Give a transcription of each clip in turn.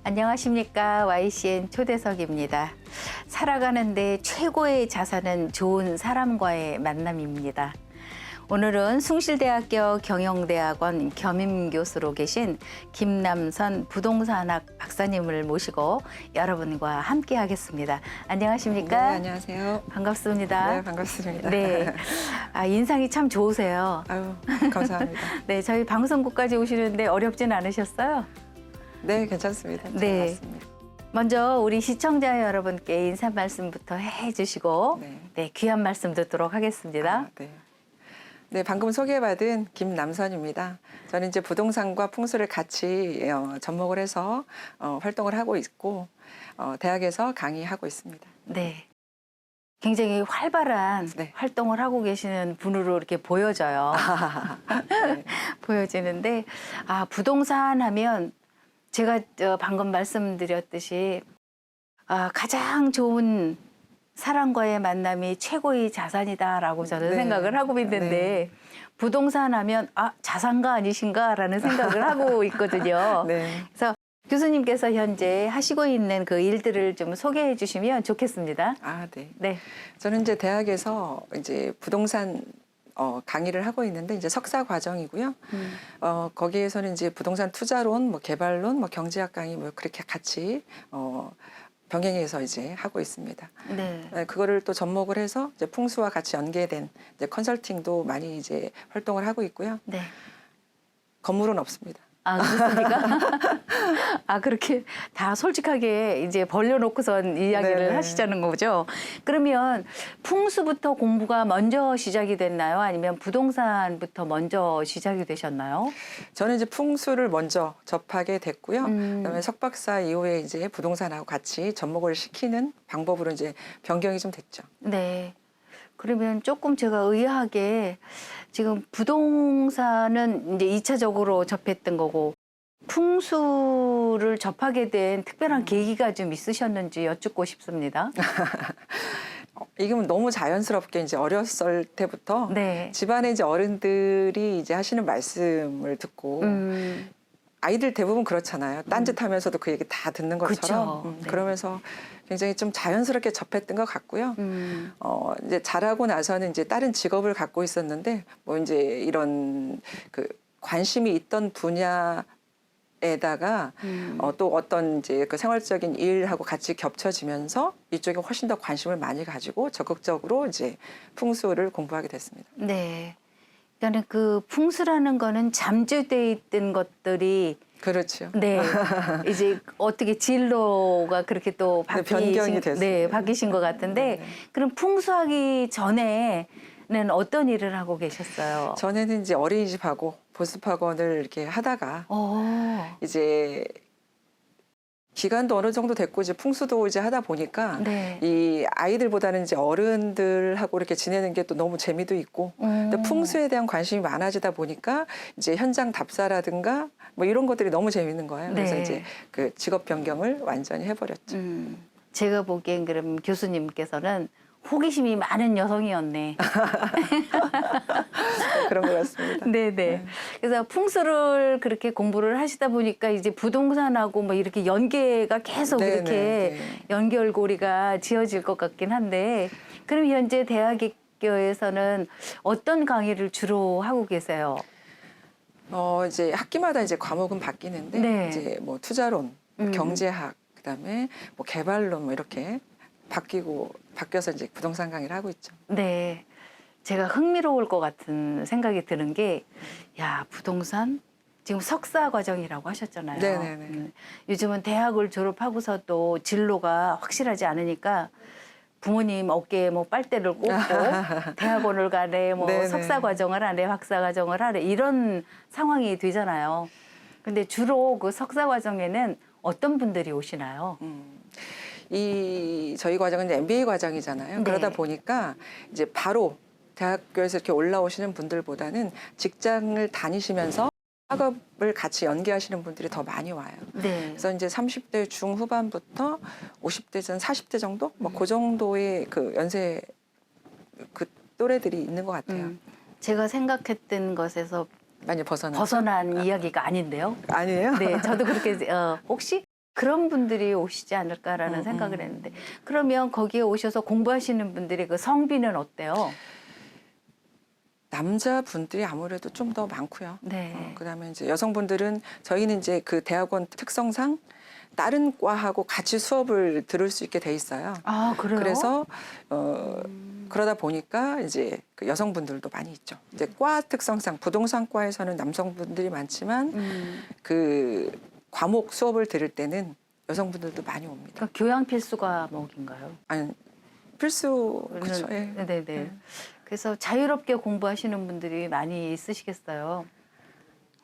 안녕하십니까. YCN 초대석입니다. 살아가는데 최고의 자산은 좋은 사람과의 만남입니다. 오늘은 숭실대학교 경영대학원 겸임교수로 계신 김남선 부동산학 박사님을 모시고 여러분과 함께 하겠습니다. 안녕하십니까? 네, 안녕하세요. 반갑습니다. 네, 반갑습니다. 네. 인상이 참 좋으세요. 아유, 감사합니다. 네, 저희 방송국까지 오시는데 어렵진 않으셨어요? 네, 괜찮습니다. 네. 맞습니다. 먼저 우리 시청자 여러분께 인사 말씀부터 해주시고 네. 귀한 말씀 듣도록 하겠습니다. 네. 네, 방금 소개받은 김남선입니다. 저는 이제 부동산과 풍수를 같이 접목을 해서 활동을 하고 있고 대학에서 강의하고 있습니다. 네. 굉장히 활발한 네. 활동을 하고 계시는 분으로 이렇게 보여져요. 네. 보여지는데 부동산 하면 제가 방금 말씀드렸듯이 가장 좋은 사람과의 만남이 최고의 자산이다라고 저는 네. 생각을 하고 있는데 네. 부동산 하면 자산가 아니신가라는 생각을 하고 있거든요. 네. 그래서 교수님께서 현재 하시고 있는 그 일들을 좀 소개해 주시면 좋겠습니다. 네. 네. 저는 이제 대학에서 이제 부동산 강의를 하고 있는데 이제 석사 과정이고요. 거기에서는 이제 부동산 투자론, 뭐 개발론, 뭐 경제학 강의 뭐 그렇게 같이 병행해서 이제 하고 있습니다. 네. 그거를 또 접목을 해서 이제 풍수와 같이 연계된 이제 컨설팅도 많이 이제 활동을 하고 있고요. 네. 건물은 없습니다. 그렇습니까? 그렇게 다 솔직하게 이제 벌려놓고선 이야기를 네네. 하시자는 거죠. 그러면 풍수부터 공부가 먼저 시작이 됐나요? 아니면 부동산부터 먼저 시작이 되셨나요? 저는 이제 풍수를 먼저 접하게 됐고요. 음. 그다음에 석박사 이후에 이제 부동산하고 같이 접목을 시키는 방법으로 이제 변경이 좀 됐죠. 네. 그러면 조금 제가 의아하게 지금 부동산은 이제 2차적으로 접했던 거고 풍수를 접하게 된 특별한 계기가 좀 있으셨는지 여쭙고 싶습니다. 이게 너무 자연스럽게 이제 어렸을 때부터 네. 집안에 이제 어른들이 이제 하시는 말씀을 듣고 아이들 대부분 그렇잖아요. 딴짓하면서도 그 얘기 다 듣는 것처럼. 네. 그러면서 굉장히 좀 자연스럽게 접했던 것 같고요. 이제 자라고 나서는 이제 다른 직업을 갖고 있었는데 뭐 이제 이런 그 관심이 있던 분야에다가 또 어떤 이제 그 생활적인 일하고 같이 겹쳐지면서 이쪽에 훨씬 더 관심을 많이 가지고 적극적으로 이제 풍수를 공부하게 됐습니다. 네. 그러니까 그 풍수라는 거는 잠재돼 있던 것들이 그렇죠. 네. 이제 어떻게 진로가 그렇게 또 변경이 됐습니다. 네, 바뀌신 것 같은데 네. 그럼 풍수하기 전에는 어떤 일을 하고 계셨어요? 전에는 이제 어린이집하고 보습학원을 이렇게 하다가 이제 기간도 어느 정도 됐고 이제 풍수도 이제 하다 보니까 네. 이 아이들보다는 이제 어른들하고 이렇게 지내는 게 또 너무 재미도 있고 근데 풍수에 대한 관심이 많아지다 보니까 이제 현장 답사라든가 뭐 이런 것들이 너무 재밌는 거예요. 그래서 네. 이제 그 직업 변경을 완전히 해버렸죠. 제가 보기엔 그럼 교수님께서는 호기심이 많은 여성이었네. 그런 것 같습니다. 네네. 그래서 풍수를 그렇게 공부를 하시다 보니까 이제 부동산하고 뭐 이렇게 연계가 계속 네네, 이렇게 네. 연결고리가 지어질 것 같긴 한데 그럼 현재 대학교에서는 어떤 강의를 주로 하고 계세요? 이제 학기마다 이제 과목은 바뀌는데 네. 이제 뭐 투자론, 경제학, 그다음에 뭐 개발론 뭐 이렇게 바뀌어서 이제 부동산 강의를 하고 있죠. 네. 제가 흥미로울 것 같은 생각이 드는 게, 부동산? 지금 석사 과정이라고 하셨잖아요. 네네네. 요즘은 대학을 졸업하고서도 진로가 확실하지 않으니까 부모님 어깨에 뭐 빨대를 꽂고 대학원을 가래, 뭐 네네. 석사 과정을 하래, 박사 과정을 하래, 이런 상황이 되잖아요. 근데 주로 그 석사 과정에는 어떤 분들이 오시나요? 저희 과정은 이제 MBA 과정이잖아요. 네. 그러다 보니까 이제 바로 대학교에서 이렇게 올라오시는 분들보다는 직장을 다니시면서 학업을 같이 연계하시는 분들이 더 많이 와요. 네. 그래서 이제 30대 중후반부터 50대 전 40대 정도 뭐 그 정도의 그 연세 그 또래들이 있는 것 같아요. 제가 생각했던 것에서 많이 벗어난 이야기가 아닌데요. 아니에요? 네, 저도 그렇게 혹시 그런 분들이 오시지 않을까라는 생각을 했는데 그러면 거기에 오셔서 공부하시는 분들의 그 성비는 어때요? 남자분들이 아무래도 좀 더 많고요. 네. 그다음에 이제 여성분들은 저희는 이제 그 대학원 특성상 다른 과하고 같이 수업을 들을 수 있게 돼 있어요. 아, 그래요? 그래서 그러다 보니까 이제 그 여성분들도 많이 있죠. 이제 과 특성상 부동산과에서는 남성분들이 많지만 그 과목 수업을 들을 때는 여성분들도 많이 옵니다. 그러니까 교양 필수 과목인가요? 아니 필수 그렇죠. 예. 네네. 그래서 자유롭게 공부하시는 분들이 많이 있으시겠어요.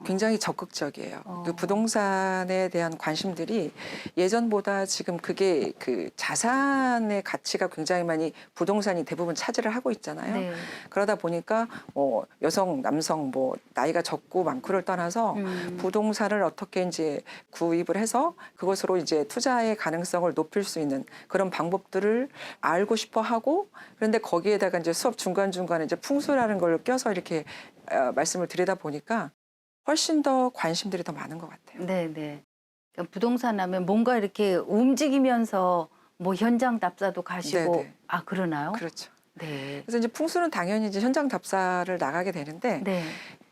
굉장히 적극적이에요. 그 부동산에 대한 관심들이 예전보다 지금 그게 그 자산의 가치가 굉장히 많이 부동산이 대부분 차지를 하고 있잖아요. 네. 그러다 보니까 뭐 여성, 남성, 뭐 나이가 적고 많고를 떠나서 부동산을 어떻게 이제 구입을 해서 그것으로 이제 투자의 가능성을 높일 수 있는 그런 방법들을 알고 싶어 하고 그런데 거기에다가 이제 수업 중간중간에 이제 풍수라는 걸 껴서 이렇게 말씀을 드리다 보니까 훨씬 더 관심들이 더 많은 것 같아요. 네네. 그러니까 부동산 하면 뭔가 이렇게 움직이면서 뭐 현장 답사도 가시고 네네. 아, 그러나요? 그렇죠. 네. 그래서 이제 풍수는 당연히 이제 현장 답사를 나가게 되는데 네.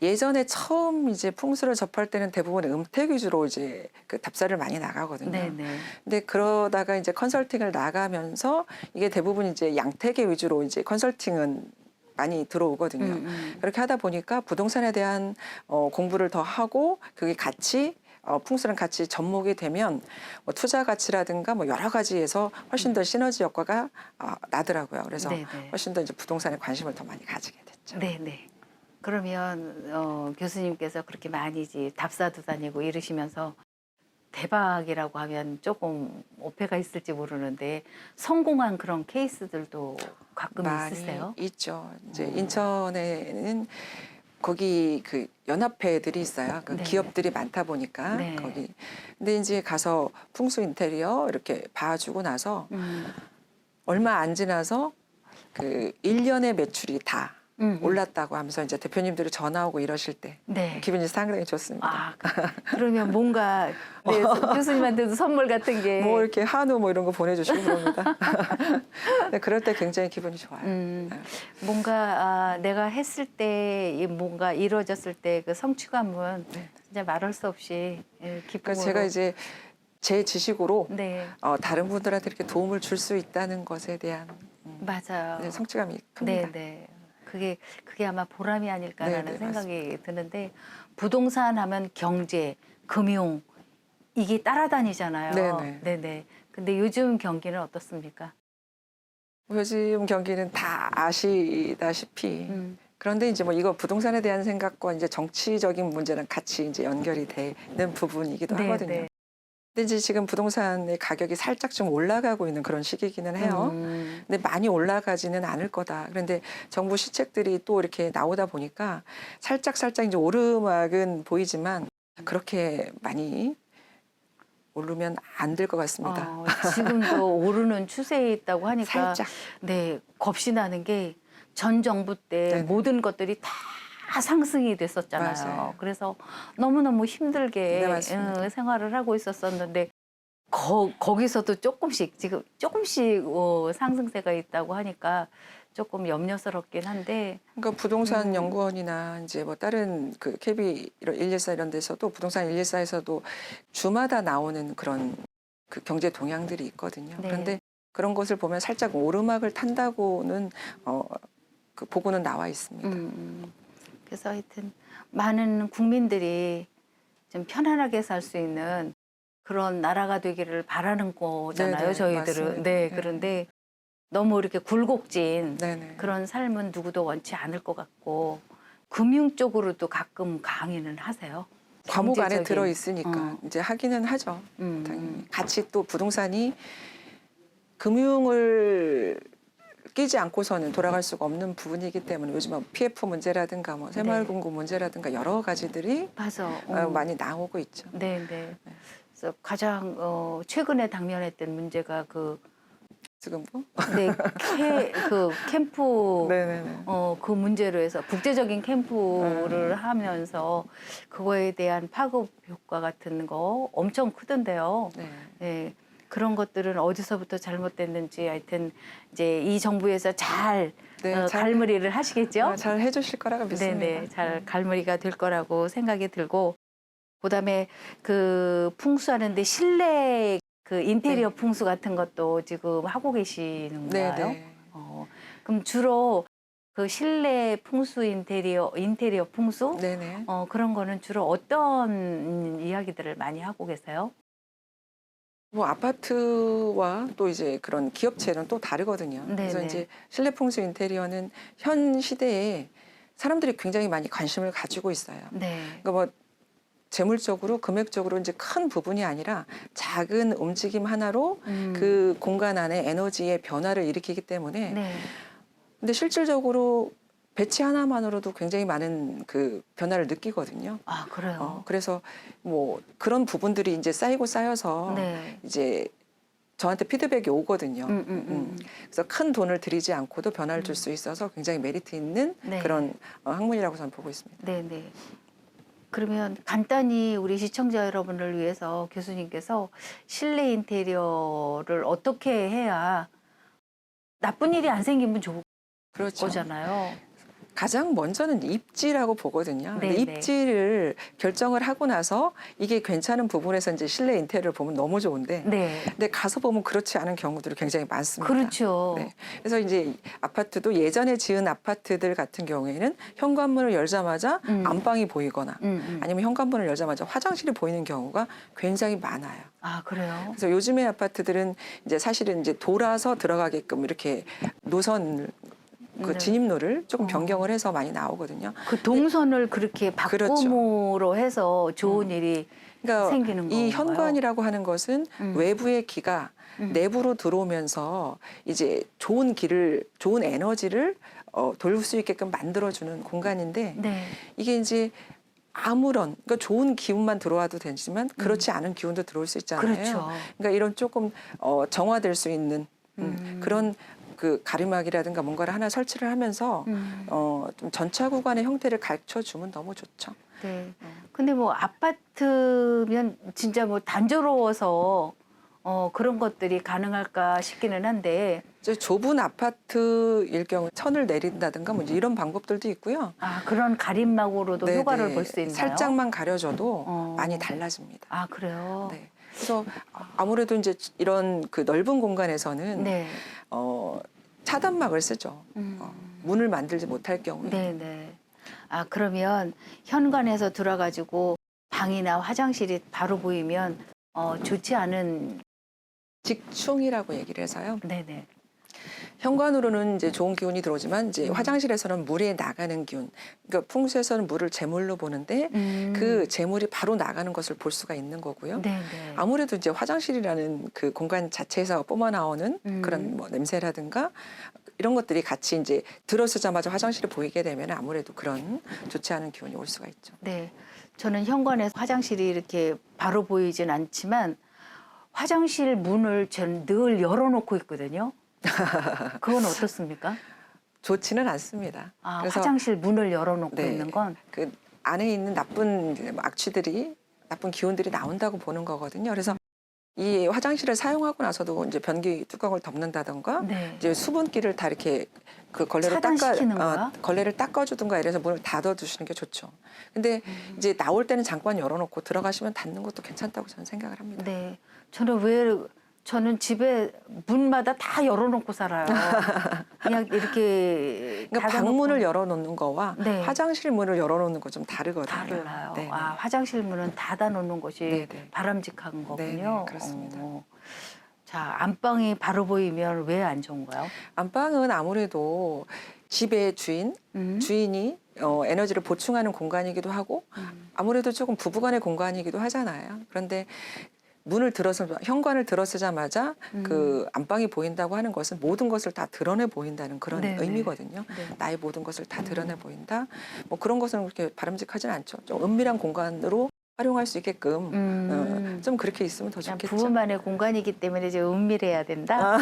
예전에 처음 이제 풍수를 접할 때는 대부분 음택 위주로 이제 그 답사를 많이 나가거든요. 네네. 근데 그러다가 이제 컨설팅을 나가면서 이게 대부분 이제 양택의 위주로 이제 컨설팅은 많이 들어오거든요. 그렇게 하다 보니까 부동산에 대한 공부를 더 하고 그게 같이 풍수랑 같이 접목이 되면 뭐 투자 가치라든가 뭐 여러 가지에서 훨씬 더 시너지 효과가 나더라고요. 그래서 네네. 훨씬 더 이제 부동산에 관심을 더 많이 가지게 됐죠. 네네. 그러면 교수님께서 그렇게 많이 이제 답사도 다니고 이러시면서 대박이라고 하면 조금 오해가 있을지 모르는데 성공한 그런 케이스들도 가끔 많이 있으세요? 있죠. 이제 인천에는 거기 그 연합회들이 있어요. 그 네. 기업들이 많다 보니까 네. 거기. 근데 이제 가서 풍수 인테리어 이렇게 봐주고 나서 얼마 안 지나서 그 1년의 매출이 다 올랐다고 하면서 이제 대표님들이 전화 오고 이러실 때 네. 기분이 상당히 좋습니다. 아, 그러면 뭔가 네, 교수님한테도 선물 같은 게 뭐 이렇게 한우 뭐 이런 거 보내주시고 그럽니다. 네, 그럴 때 굉장히 기분이 좋아요. 뭔가 내가 했을 때 뭔가 이루어졌을 때 그 성취감은 네. 진짜 말할 수 없이 기쁨으로. 그러니까 제가 이제 제 지식으로 네, 다른 분들한테 이렇게 도움을 줄 수 있다는 것에 대한 맞아요. 네, 성취감이 네, 큽니다. 네. 그게 아마 보람이 아닐까라는 네, 네, 생각이 드는데 부동산 하면 경제, 금융 이게 따라다니잖아요. 네, 네. 네. 근데 요즘 경기는 어떻습니까? 요즘 경기는 다 아시다시피 그런데 이제 뭐 이거 부동산에 대한 생각과 이제 정치적인 문제랑 같이 이제 연결이 되는 부분이기도 네, 하거든요. 네. 근데 이제 지금 부동산의 가격이 살짝 좀 올라가고 있는 그런 시기이기는 해요. 근데 많이 올라가지는 않을 거다. 그런데 정부 시책들이 또 이렇게 나오다 보니까 살짝 이제 오르막은 보이지만 그렇게 많이 오르면 안 될 것 같습니다. 지금도 오르는 추세에 있다고 하니까 살짝. 네, 겁이 나는 게 전 정부 때 네네. 모든 것들이 다 상승이 됐었잖아요. 맞아요. 그래서 너무너무 힘들게 네, 맞습니다. 생활을 하고 있었었는데 거기서도 조금씩 지금 조금씩 상승세가 있다고 하니까 조금 염려스럽긴 한데 그러니까 부동산 연구원이나 이제 뭐 다른 그 KB 114 이런 데서도 부동산 114에서도 주마다 나오는 그런 그 경제 동향들이 있거든요. 네. 그런데 그런 것을 보면 살짝 오르막을 탄다고는 그 보고는 나와 있습니다. 그래서 하여튼 많은 국민들이 좀 편안하게 살 수 있는 그런 나라가 되기를 바라는 거잖아요, 네네, 저희들은. 맞습니다. 네, 네. 그런데 너무 이렇게 굴곡진 네네. 그런 삶은 누구도 원치 않을 것 같고 금융 쪽으로도 가끔 강의는 하세요. 과목 안에 경제적인. 들어 있으니까 이제 하기는 하죠. 당연히. 같이 또 부동산이 금융을 끼지 않고서는 돌아갈 수가 없는 부분이기 때문에 요즘 PF 문제라든가 뭐 새마을금고 문제라든가 여러 가지들이 맞아. 많이 나오고 있죠. 네. 그래서 가장 최근에 당면했던 문제가 그 지금도? 네, 그 캠프 네네네. 그 문제로 해서 국제적인 캠프를 하면서 그거에 대한 파급 효과 같은 거 엄청 크던데요. 네. 예, 그런 것들은 어디서부터 잘못됐는지 하여튼 이제 이 정부에서 잘 네, 갈무리를 하시겠죠? 잘 해주실 거라고 믿습니다. 네네, 잘 갈무리가 될 거라고 생각이 들고, 그다음에 그 풍수하는데 실내 그 인테리어 네. 풍수 같은 것도 지금 하고 계시는가요? 네네. 그럼 주로 그 실내 풍수 인테리어 풍수 네네. 그런 거는 주로 어떤 이야기들을 많이 하고 계세요? 뭐 아파트와 또 이제 그런 기업체는 또 다르거든요. 그래서 네네. 이제 실내 풍수 인테리어는 현 시대에 사람들이 굉장히 많이 관심을 가지고 있어요. 네. 그러니까 뭐 재물적으로 금액적으로 이제 큰 부분이 아니라 작은 움직임 하나로 그 공간 안에 에너지의 변화를 일으키기 때문에 네. 근데 실질적으로 배치 하나만으로도 굉장히 많은 그 변화를 느끼거든요. 아, 그래요? 그래서 뭐 그런 부분들이 이제 쌓이고 쌓여서 네. 이제 저한테 피드백이 오거든요. 음. 그래서 큰 돈을 들이지 않고도 변화를 줄 수 있어서 굉장히 메리트 있는 네. 그런 학문이라고 저는 보고 있습니다. 네네. 그러면 간단히 우리 시청자 여러분을 위해서 교수님께서 실내 인테리어를 어떻게 해야 나쁜 일이 안 생기면 좋을 그렇죠. 거잖아요. 가장 먼저는 입지라고 보거든요. 근데 네네. 입지를 결정을 하고 나서 이게 괜찮은 부분에서 이제 실내 인테리어를 보면 너무 좋은데 네. 근데 가서 보면 그렇지 않은 경우들이 굉장히 많습니다. 그렇죠. 네. 그래서 이제 아파트도 예전에 지은 아파트들 같은 경우에는 현관문을 열자마자 안방이 보이거나 아니면 현관문을 열자마자 화장실이 보이는 경우가 굉장히 많아요. 아, 그래요? 그래서 요즘의 아파트들은 이제 사실은 이제 돌아서 들어가게끔 이렇게 노선 그 네. 진입로를 조금 변경을 해서 많이 나오거든요. 그 동선을 그렇게 그렇죠. 바꿈으로 해서 좋은 일이 그러니까 생기는 이 건가요? 현관이라고 하는 것은 외부의 기가 내부로 들어오면서 이제 좋은 에너지를 돌릴 수 있게끔 만들어주는 공간인데 네. 이게 이제 그러니까 좋은 기운만 들어와도 되지만 그렇지 않은 기운도 들어올 수 있잖아요. 그렇죠. 그러니까 이런 조금 정화될 수 있는 그런 그 가림막이라든가 뭔가를 하나 설치를 하면서 좀 전차 구간의 형태를 가르쳐 주면 너무 좋죠. 네. 근데 뭐 아파트면 진짜 뭐 단조로워서 그런 것들이 가능할까 싶기는 한데. 이제 좁은 아파트일 경우 천을 내린다든가 뭐 이런 방법들도 있고요. 아, 그런 가림막으로도 네네. 효과를 볼 수 있나요? 살짝만 가려줘도 많이 달라집니다. 아, 그래요? 네. 그래서 아무래도 이제 이런 그 넓은 공간에서는 네. 차단막을 쓰죠. 문을 만들지 못할 경우에. 네네. 아, 그러면 현관에서 들어가지고 방이나 화장실이 바로 보이면 좋지 않은. 직충이라고 얘기를 해서요. 네네. 현관으로는 이제 좋은 기운이 들어오지만 이제 화장실에서는 물이 나가는 기운. 그러니까 풍수에서는 물을 재물로 보는데 그 재물이 바로 나가는 것을 볼 수가 있는 거고요. 네네. 아무래도 이제 화장실이라는 그 공간 자체에서 뿜어나오는 그런 뭐 냄새라든가 이런 것들이 같이 이제 들어서자마자 화장실이 보이게 되면 아무래도 그런 좋지 않은 기운이 올 수가 있죠. 네. 저는 현관에 화장실이 이렇게 바로 보이진 않지만 화장실 문을 저는 늘 열어놓고 있거든요. 그건 어떻습니까? 좋지는 않습니다. 아, 그래서 화장실 문을 열어놓고 네, 있는 건. 그 안에 있는 나쁜 악취들이 나쁜 기운들이 나온다고 보는 거거든요. 그래서 이 화장실을 사용하고 나서도 이제 변기 뚜껑을 덮는다던가 네. 이제 수분기를 다 이렇게 그 차단시키는 거야? 걸레를 닦아주든가 이래서 문을 닫아두시는 게 좋죠. 근데 이제 나올 때는 잠깐 열어놓고 들어가시면 닫는 것도 괜찮다고 저는 생각을 합니다. 네. 저는 집에 문마다 다 열어놓고 살아요. 그냥 이렇게 그러니까 닫아놓고. 방문을 열어놓는 거와 네. 화장실 문을 열어놓는 거 좀 다르거든요. 달라요. 네. 아, 화장실 문은 닫아놓는 것이 네네. 바람직한 거군요. 네네, 그렇습니다. 자, 안방이 바로 보이면 왜 안 좋은가요? 안방은 아무래도 집의 주인이 에너지를 보충하는 공간이기도 하고 아무래도 조금 부부간의 공간이기도 하잖아요. 그런데 현관을 들어서자마자 그 안방이 보인다고 하는 것은 모든 것을 다 드러내 보인다는 그런 네네. 의미거든요. 네. 나의 모든 것을 다 드러내 보인다. 뭐 그런 것은 그렇게 바람직하지는 않죠. 좀 은밀한 공간으로 활용할 수 있게끔 좀 그렇게 있으면 더 그냥 좋겠죠. 부부만의 공간이기 때문에 좀 은밀해야 된다.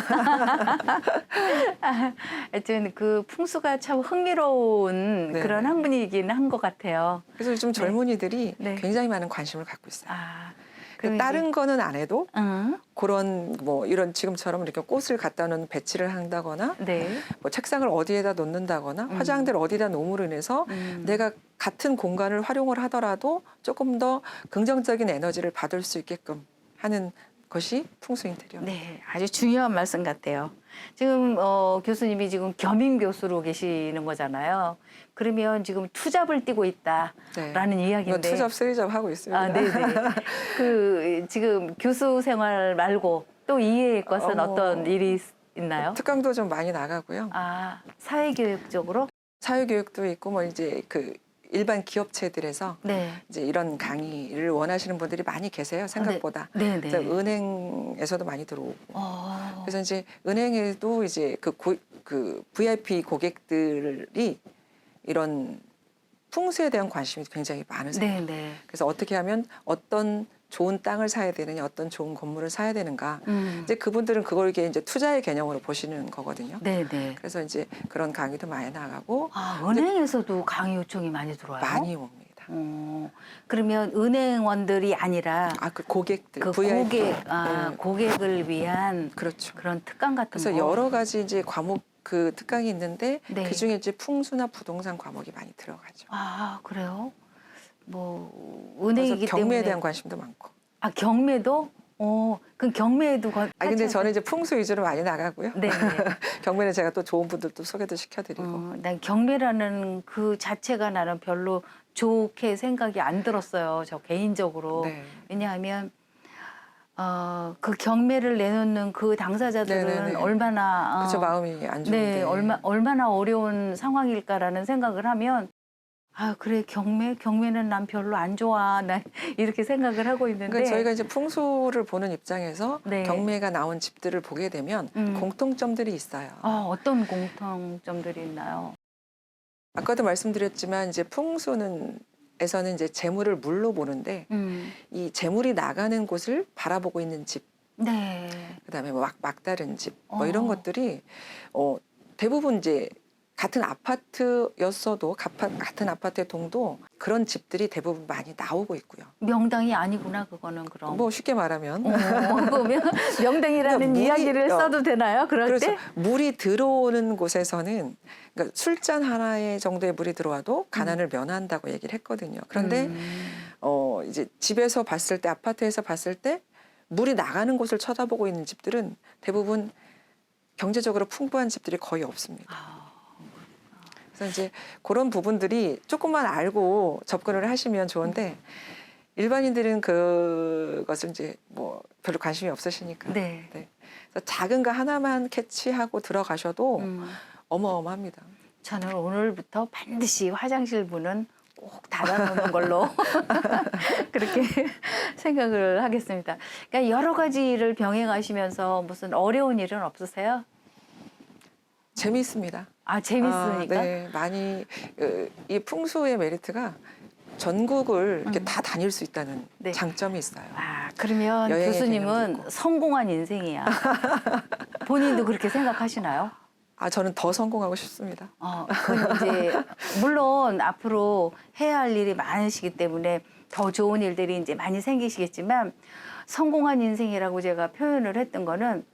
하여튼 그 풍수가 참 흥미로운 네, 그런 네. 학문이긴 한 것 같아요. 그래서 요즘 네. 젊은이들이 네. 굉장히 많은 관심을 갖고 있어요. 아, 그 다른 거는 안 해도 응? 그런 뭐 이런 지금처럼 이렇게 꽃을 갖다 놓은 배치를 한다거나 네. 뭐 책상을 어디에다 놓는다거나 화장대를 어디다 놓음으로 인해서 내가 같은 공간을 활용을 하더라도 조금 더 긍정적인 에너지를 받을 수 있게끔 하는 것이 풍수 인테리어입니다. 네, 아주 중요한 말씀 같아요. 지금 교수님이 지금 겸임 교수로 계시는 거잖아요. 그러면 지금 투잡을 뛰고 있다라는 뭐 이야기인데. 투잡, 쓰리잡 하고 있습니다. 아, 네네. 그 지금 교수 생활 말고 또 이외의 것은 어떤 일이 있나요? 특강도 좀 많이 나가고요. 아, 사회교육적으로? 사회교육도 있고 뭐 이제 그 일반 기업체들에서 네. 이제 이런 강의를 원하시는 분들이 많이 계세요. 생각보다. 네, 그래서 네. 은행에서도 많이 들어오고. 어. 그래서 이제 은행에도 이제 그 VIP 고객들이 이런 풍수에 대한 관심이 굉장히 많으세요. 네, 네. 그래서 어떻게 하면 어떤 좋은 땅을 사야 되느냐, 어떤 좋은 건물을 사야 되는가. 이제 그분들은 그걸 이제 투자의 개념으로 보시는 거거든요. 네, 네. 그래서 이제 그런 강의도 많이 나가고 아, 은행에서도 강의 요청이 많이 들어와요? 많이 옵니다. 그러면 은행원들이 아니라 그 고객들, 그 VIP. 고객, 고객을 위한 그렇죠. 그런 특강 같은 그래서 거. 여러 가지 이제 과목 그 특강이 있는데 네. 그 중에 이제 풍수나 부동산 과목이 많이 들어가죠. 아, 그래요? 뭐 그래서 은행이기 경매에 때문에. 대한 관심도 많고. 아, 경매도? 그럼 경매에도 근데 저는 이제 풍수 위주로 많이 나가고요. 네. 경매는 제가 또 좋은 분들도 소개도 시켜드리고. 난 경매라는 그 자체가 나는 별로 좋게 생각이 안 들었어요. 저 개인적으로. 네. 왜냐하면 그 경매를 내놓는 그 당사자들은 네네네. 얼마나 그쵸, 마음이 안 좋은데. 네, 얼마나 어려운 상황일까라는 생각을 하면 그래, 경매는 난 별로 안 좋아. 난 이렇게 생각을 하고 있는데. 그러니까 저희가 이제 풍수를 보는 입장에서 네. 경매가 나온 집들을 보게 되면 공통점들이 있어요. 어떤 공통점들이 있나요? 아까도 말씀드렸지만 이제 풍수에서는 이제 재물을 물로 보는데 이 재물이 나가는 곳을 바라보고 있는 집, 네. 그다음에 뭐 막다른 집, 뭐 이런 것들이 대부분 이제 같은 아파트였어도 같은 아파트의 동도 그런 집들이 대부분 많이 나오고 있고요. 명당이 아니구나, 그거는 그럼. 뭐 쉽게 말하면 그러면 명당이라는 그러니까 이야기를 써도 되나요? 그럴 그래서 때? 물이 들어오는 곳에서는 그러니까 술잔 하나의 정도의 물이 들어와도 가난을 면한다고 얘기를 했거든요. 그런데 이제 집에서 봤을 때, 아파트에서 봤을 때 물이 나가는 곳을 쳐다보고 있는 집들은 대부분 경제적으로 풍부한 집들이 거의 없습니다. 그래서 이제 그런 부분들이 조금만 알고 접근을 하시면 좋은데 일반인들은 그것을 이제 뭐 별로 관심이 없으시니까. 네. 그래서 작은 거 하나만 캐치하고 들어가셔도 어마어마합니다. 저는 오늘부터 반드시 화장실 문은 꼭 닫아놓는 걸로 그렇게 생각을 하겠습니다. 그러니까 여러 가지를 병행하시면서 무슨 어려운 일은 없으세요? 재미있습니다. 재밌으니까? 네, 많이 이 풍수의 메리트가 전국을 이렇게 다 다닐 수 있다는 네. 장점이 있어요. 그러면 여행의 개념도 교수님은 있고. 성공한 인생이야. 본인도 그렇게 생각하시나요? 저는 더 성공하고 싶습니다. 그건 이제 물론 앞으로 해야 할 일이 많으시기 때문에 더 좋은 일들이 이제 많이 생기시겠지만 성공한 인생이라고 제가 표현을 했던 거는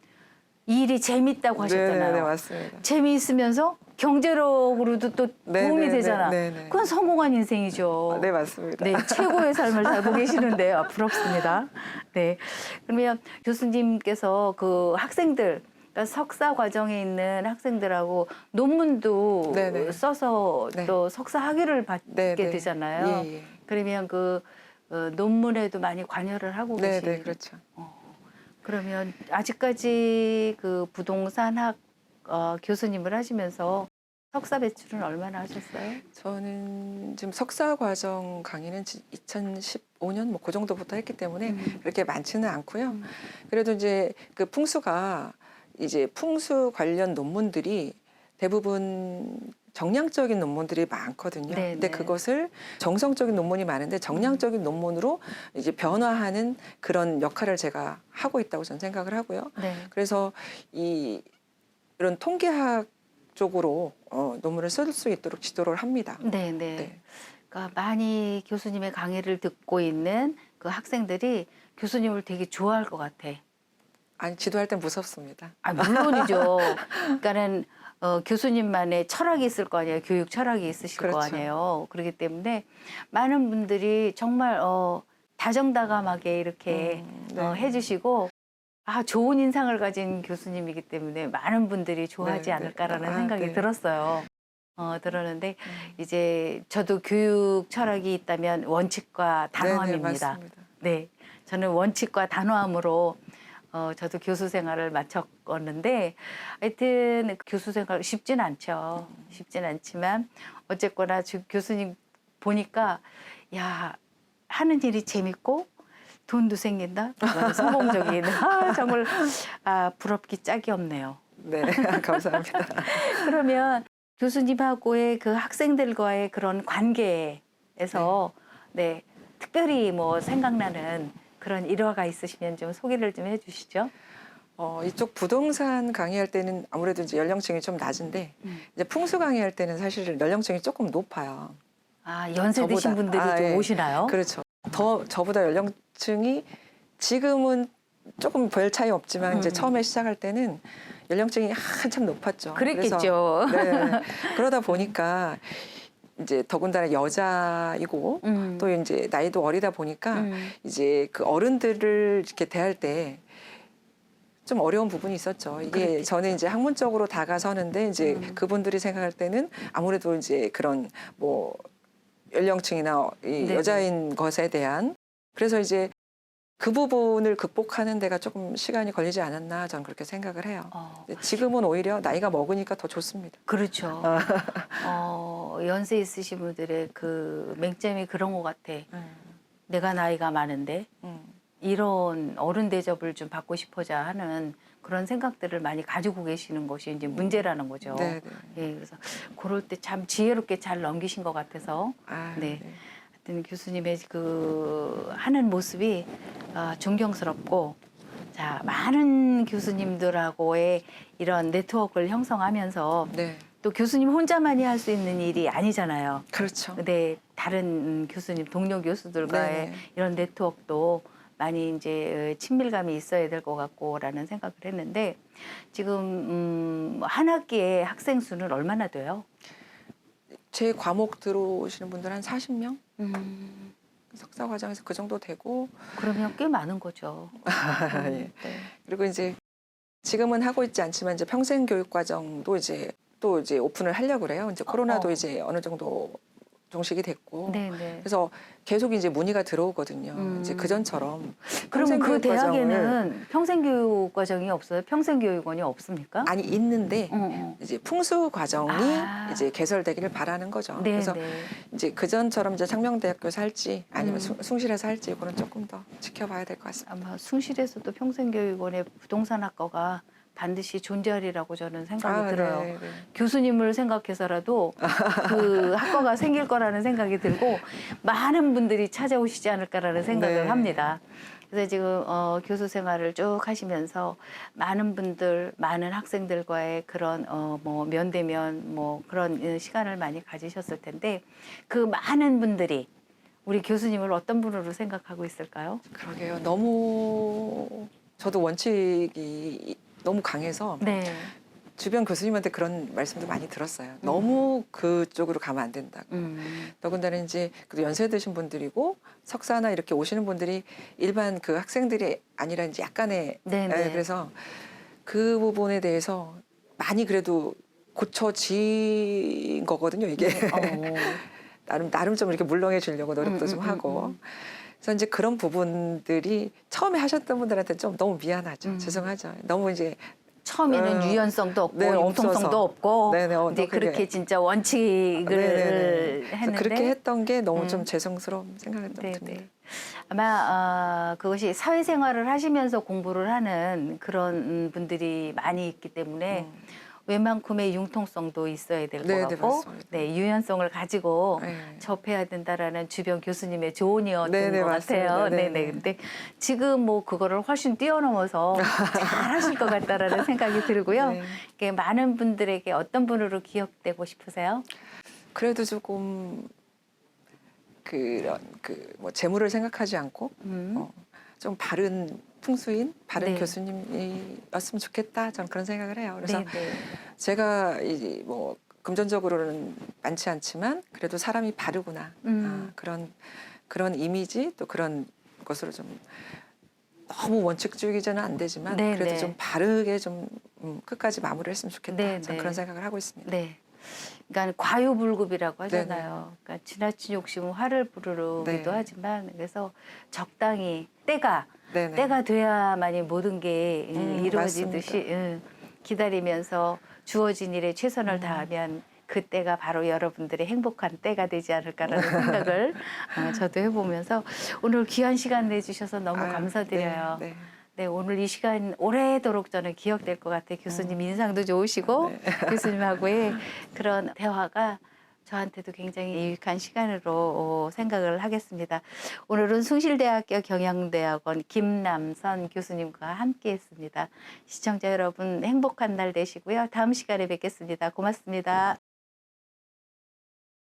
일이 재밌다고 하셨잖아요. 네, 맞습니다. 재미있으면서 경제력으로도 또 도움이 되잖아. 그건 성공한 인생이죠. 네, 맞습니다. 네, 최고의 삶을 살고 계시는데요. 부럽습니다. 네. 그러면 교수님께서 그 학생들, 그러니까 석사 과정에 있는 학생들하고 논문도 써서 또 석사 학위를 받게 되잖아요. 예. 그러면 그 논문에도 많이 관여를 하고 계신. 네, 그렇죠. 그러면 아직까지 그 부동산학 교수님을 하시면서 석사 배출은 얼마나 하셨어요? 저는 지금 석사 과정 강의는 2015년 뭐 그 정도부터 했기 때문에 그렇게 많지는 않고요. 그래도 이제 그 풍수가 이제 풍수 관련 논문들이 대부분 정량적인 논문들이 많거든요. 네, 근데 네. 그것을 정성적인 논문이 많은데 정량적인 논문으로 이제 변화하는 그런 역할을 제가 하고 있다고 저는 생각을 하고요. 네. 그래서 이런 통계학 쪽으로 논문을 쓸 수 있도록 지도를 합니다. 네, 네. 네. 그러니까 많이 교수님의 강의를 듣고 있는 그 학생들이 교수님을 되게 좋아할 것 같아. 아니, 지도할 땐 무섭습니다. 아, 물론이죠. 그러니까는 교수님만의 철학이 있을 거 아니에요. 교육 철학이 있으실 거 그렇죠. 아니에요. 그렇기 때문에 많은 분들이 정말 다정다감하게 이렇게 네. 해주시고 좋은 인상을 가진 교수님이기 때문에 많은 분들이 좋아하지 네, 네. 않을까라는 생각이 네. 들었어요. 들었는데 이제 저도 교육 철학이 있다면 원칙과 단호함입니다. 네, 맞습니다. 네, 저는 원칙과 단호함으로 저도 교수 생활을 마쳤었는데 하여튼 교수 생활 쉽진 않죠. 쉽진 않지만 어쨌거나 교수님 보니까 야 하는 일이 재밌고 돈도 생긴다. 성공적인 정말 부럽기 짝이 없네요. 네, 감사합니다. 그러면 교수님하고의 그 학생들과의 그런 관계에서 네, 특별히 뭐 생각나는 그런 일화가 있으시면 좀 소개를 좀 해주시죠. 이쪽 부동산 강의할 때는 아무래도 이제 연령층이 좀 낮은데 이제 풍수 강의할 때는 사실 연령층이 조금 높아요. 연세 드신 저보다. 분들이 좀 예. 오시나요? 그렇죠. 더 저보다 연령층이 지금은 조금 별 차이 없지만 이제 처음에 시작할 때는 연령층이 한참 높았죠. 그랬겠죠. 그래서, 네. 그러다 보니까 이제 더군다나 여자이고 또 이제 나이도 어리다 보니까 이제 그 어른들을 이렇게 대할 때 좀 어려운 부분이 있었죠. 이게 그랬겠죠. 저는 이제 학문적으로 다가서는데 이제 그분들이 생각할 때는 아무래도 이제 그런 뭐 연령층이나 이 네네. 여자인 것에 대한 그래서 이제 그 부분을 극복하는 데가 조금 시간이 걸리지 않았나 저는 그렇게 생각을 해요. 지금은 오히려 나이가 먹으니까 더 좋습니다. 그렇죠. 연세 있으신 분들의 그 맹점이 그런 것 같아. 내가 나이가 많은데 이런 어른 대접을 좀 받고 싶어자 하는 그런 생각들을 많이 가지고 계시는 것이 이제 문제라는 거죠. 네, 예, 그래서 그럴 때 참 지혜롭게 잘 넘기신 것 같아서 네. 네. 하여튼 교수님의 그 하는 모습이 존경스럽고 자 많은 교수님들하고의 이런 네트워크를 형성하면서 네. 또 교수님 혼자만이 할 수 있는 일이 아니잖아요. 그렇죠. 네, 다른 교수님, 동료 교수들과의 네네. 이런 네트워크도 많이 이제 친밀감이 있어야 될 것 같고라는 생각을 했는데 지금 한 학기에 학생 수는 얼마나 돼요? 제 과목 들어오시는 분들 한 40명? 석사 과정에서 그 정도 되고 그러면 꽤 많은 거죠. 예. 네. 그리고 이제 지금은 하고 있지 않지만 이제 평생 교육 과정도 이제 또 이제 오픈을 하려고 그래요. 이제 코로나도 이제 어느 정도 종식이 됐고 네네. 그래서 계속 이제 문의가 들어오거든요. 이제 그 전처럼 그러면 그 평생교육 과정을 대학에는 평생교육 과정이 없어요? 평생교육원이 없습니까? 아니 있는데 이제 풍수 과정이 이제 개설되기를 바라는 거죠. 네, 그래서 네. 이제 그 전처럼 이제 창명대학교에서 할지 아니면 숭실에서 할지 그건 조금 더 지켜봐야 될 것 같습니다. 아마 숭실에서도 평생교육원의 부동산학과가 반드시 존재하리라고 저는 생각이 들어요. 네, 네. 교수님을 생각해서라도 그 학과가 생길 거라는 생각이 들고 많은 분들이 찾아오시지 않을까라는 생각을 네. 합니다. 그래서 지금 교수 생활을 쭉 하시면서 많은 분들, 많은 학생들과의 그런 뭐 면대면 뭐 그런 시간을 많이 가지셨을 텐데 그 많은 분들이 우리 교수님을 어떤 분으로 생각하고 있을까요? 그러게요. 너무 저도 원칙이 너무 강해서 네. 주변 교수님한테 그런 말씀도 많이 들었어요. 너무 그쪽으로 가면 안 된다고. 더군다나 이제 그래도 연세 드신 분들이고 석사나 이렇게 오시는 분들이 일반 그 학생들이 아니라 이제 약간의 네네. 그래서 그 부분에 대해서 많이 그래도 고쳐진 거거든요. 이게 나름 좀 이렇게 물렁해 주려고 노력도 좀 하고. 그래서 이제 그런 부분들이 처음에 하셨던 분들한테 좀 너무 미안하죠. 죄송하죠. 너무 이제 처음에는 유연성도 없고 네, 융통성도 없어서. 없고 네네, 이제 그렇게 진짜 원칙을 네네네. 했는데 그렇게 했던 게 너무 좀 죄송스러운 생각이 좀 듭니다. 네네. 아마 그것이 사회생활을 하시면서 공부를 하는 그런 분들이 많이 있기 때문에 웬만큼의 융통성도 있어야 될 것 네, 네, 같고, 맞습니다. 네, 유연성을 가지고 네. 접해야 된다라는 주변 교수님의 조언이었던 네, 네, 것 맞습니다. 같아요. 네, 네, 네. 네. 근데 지금 뭐 그거를 훨씬 뛰어넘어서 잘하실 것 같다라는 생각이 들고요. 네. 이게 많은 분들에게 어떤 분으로 기억되고 싶으세요? 그래도 조금 그런 뭐 재물을 생각하지 않고 좀 바른 풍수인 바른 네. 교수님이었으면 좋겠다. 저는 그런 생각을 해요. 그래서 네, 네. 제가 뭐 금전적으로는 많지 않지만 그래도 사람이 바르구나. 그런 이미지 또 그런 것으로 좀 너무 원칙주의자는 안 되지만 네, 그래도 네. 좀 바르게 좀 끝까지 마무리했으면 좋겠다. 네, 저는 네. 그런 생각을 하고 있습니다. 네. 그러니까 과유불급이라고 네, 하잖아요. 그러니까 지나친 욕심은 화를 부르기도 네. 하지만 그래서 적당히 때가 네네. 돼야만이 모든 게 이루어지듯이 맞습니다. 기다리면서 주어진 일에 최선을 다하면 그 때가 바로 여러분들의 행복한 때가 되지 않을까라는 생각을 저도 해보면서 오늘 귀한 시간 내주셔서 너무 아유, 감사드려요. 네, 네. 네, 오늘 이 시간 오래도록 저는 기억될 것 같아요. 교수님 인상도 좋으시고 네. 교수님하고의 그런 대화가 저한테도 굉장히 유익한 시간으로 생각을 하겠습니다. 오늘은 숭실대학교 경영대학원 김남선 교수님과 함께했습니다. 시청자 여러분 행복한 날 되시고요. 다음 시간에 뵙겠습니다. 고맙습니다.